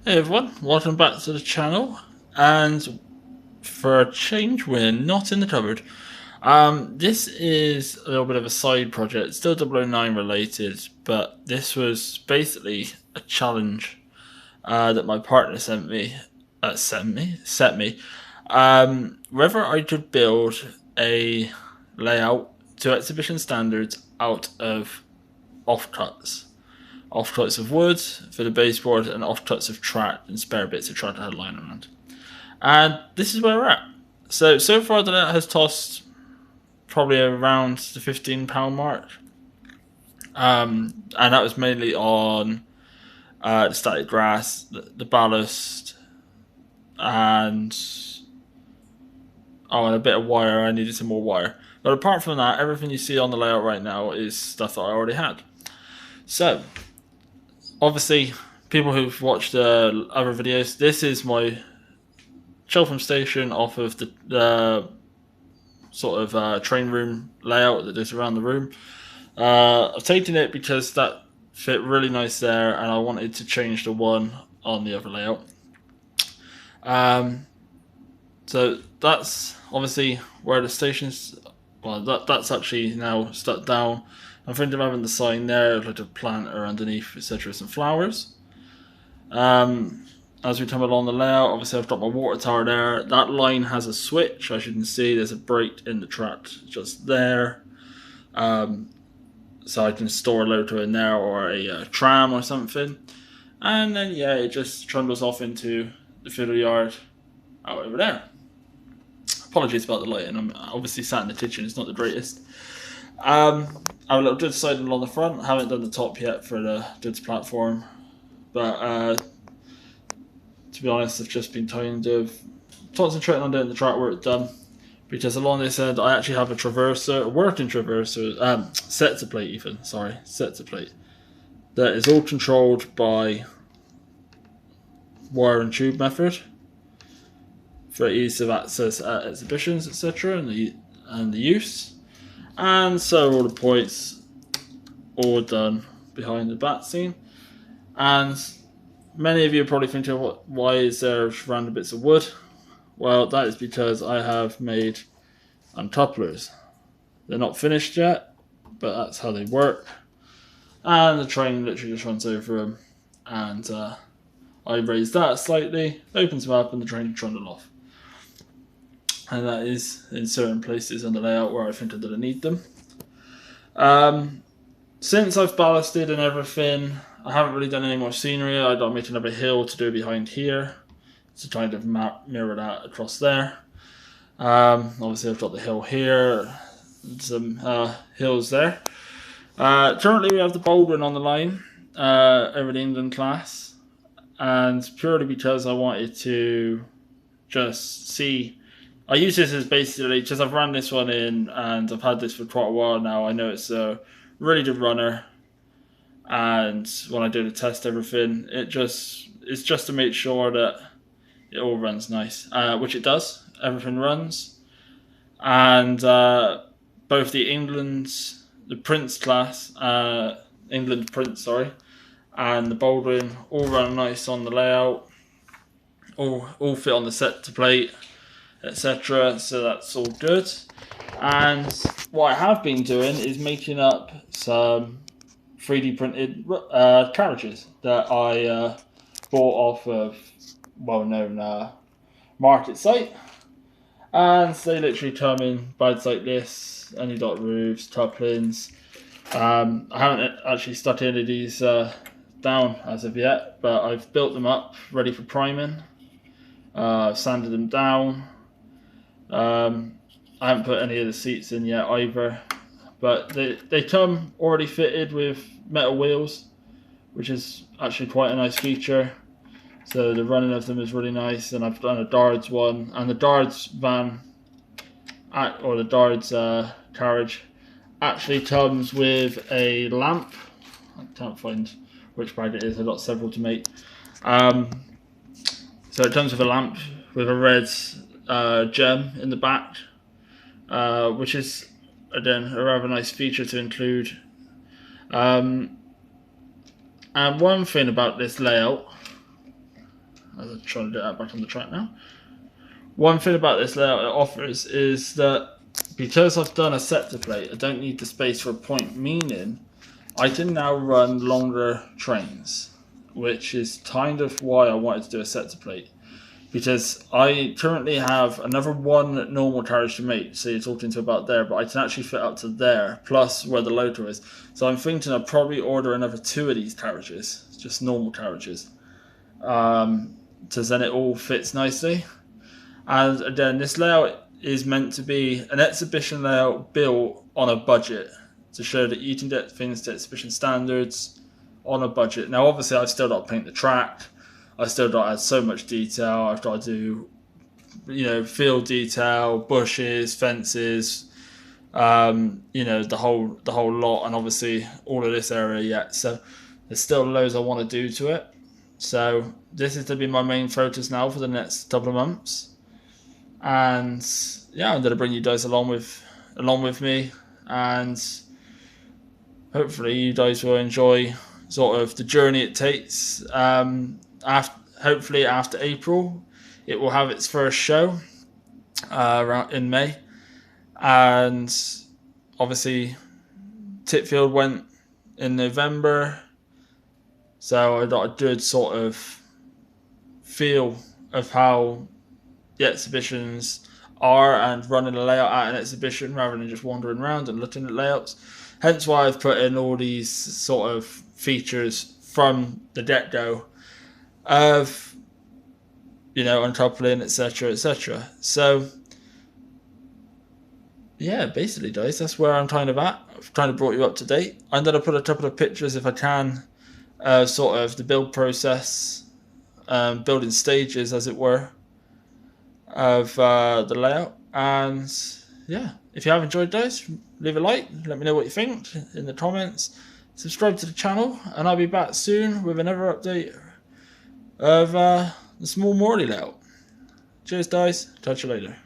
Hey everyone, welcome back to the channel, and for a change we're not in the cupboard. This is a little bit of a side project, still 009 related, but this was basically a challenge that my partner set me, whether I could build a layout to exhibition standards out of offcuts. Offcuts of wood for the baseboard and offcuts of track and spare bits of track I had lying around. And this is where we're at. So far the net has tossed probably around the £15 mark. And that was mainly on the static grass, the ballast, and and a bit of wire. I needed some more wire. But apart from that, everything you see on the layout right now is stuff that I already had. So obviously, people who've watched other videos, this is my Cheltenham station off of the sort of train room layout that is around the room. I've taken it because that fit really nice there, and I wanted to change the one on the other layout. So that's obviously where the station's. Well, that's actually now stuck down. I'm thinking of having the sign there, like a planter underneath, etc., some flowers. As we come along the layout, obviously I've got my water tower there. That line has a switch. As you can see, there's a break in the track just there. So I can store a loader in there or a tram or something. And then, yeah, it just trundles off into the fiddle yard out over there. Apologies about the lighting. I'm obviously sat in the kitchen. It's not the greatest. I have a little goods siding along the front. I haven't done the top yet for the goods platform. But to be honest, I've just been kind of concentrating on getting the track work done, because along this end I actually have a working traverser, set to plate that is all controlled by wire and tube method for ease of access at exhibitions, etc., and the use. And so all the points all done behind the bat scene. And many of you are probably thinking, why is there random bits of wood? Well, that is because I have made uncouplers. They're not finished yet, but that's how they work. And the train literally just runs over them, and I raise that slightly, opens them up, and the train can trundle off. And that is in certain places on the layout where I think I'm going to need them. Since I've ballasted and everything, I haven't really done any more scenery. I got to make another hill to do behind here to kind of mirror that across there. Obviously I've got the hill here, some hills there. Currently we have the Baldwin on the line over the England class, and purely because I wanted to just see. I use this as basically, because I've ran this one in and I've had this for quite a while now. I know it's a really good runner, and when I do the test everything, it's just to make sure that it all runs nice, which it does. Everything runs, and both the Prince class, England Prince, sorry, and the Baldwin all run nice on the layout, all fit on the set to plate, etc. So that's all good. And what I have been doing is making up some 3D printed carriages that I bought off of well-known market site. And so they literally come in bags like this, and you got roofs, couplings. I haven't actually stuck any of these down as of yet, but I've built them up ready for priming. I've sanded them down. I haven't put any of the seats in yet either, but they come already fitted with metal wheels, which is actually quite a nice feature. So the running of them is really nice, and I've done a Dards one, and the Dards van, or the Dards carriage, actually comes with a lamp. I can't find which bag it is, I've got several to make. So it comes with a lamp with a red gem in the back, which is, again, a rather nice feature to include. And one thing about this layout I'm trying to get that back on the track now. One thing about this layout it offers is that because I've done a sector plate, I don't need the space for a point, meaning I can now run longer trains, which is kind of why I wanted to do a sector plate. Because I currently have another one normal carriage to make, so you're talking to about there, but I can actually fit up to there, plus where the loader is. So I'm thinking I'll probably order another 2 of these carriages, just normal carriages, so then it all fits nicely. And again, this layout is meant to be an exhibition layout built on a budget to show that you can get things to exhibition standards on a budget. Now, obviously, I've still got to paint the track. I still got to add so much detail. I've got to do, field detail, bushes, fences, the whole lot, and obviously all of this area yet. So there's still loads I want to do to it. So this is to be my main focus now for the next couple of months. And yeah, I'm gonna bring you guys along with me, and hopefully you guys will enjoy sort of the journey it takes. Hopefully after April, it will have its first show around in May, and obviously Titfield went in November, so I got a good sort of feel of how the exhibitions are and running a layout at an exhibition rather than just wandering around and looking at layouts. Hence why I've put in all these sort of features from the get-go of, uncoupling, etc., etc. So, yeah, basically, guys, that's where I'm kind of at. I've kind of brought you up to date. I'm going to put a couple of pictures, if I can, sort of the build process, building stages, as it were, of the layout. And yeah, if you have enjoyed, guys, leave a like, let me know what you think in the comments, subscribe to the channel, and I'll be back soon with another update of the small Morley layout. Cheers, guys, catch you later.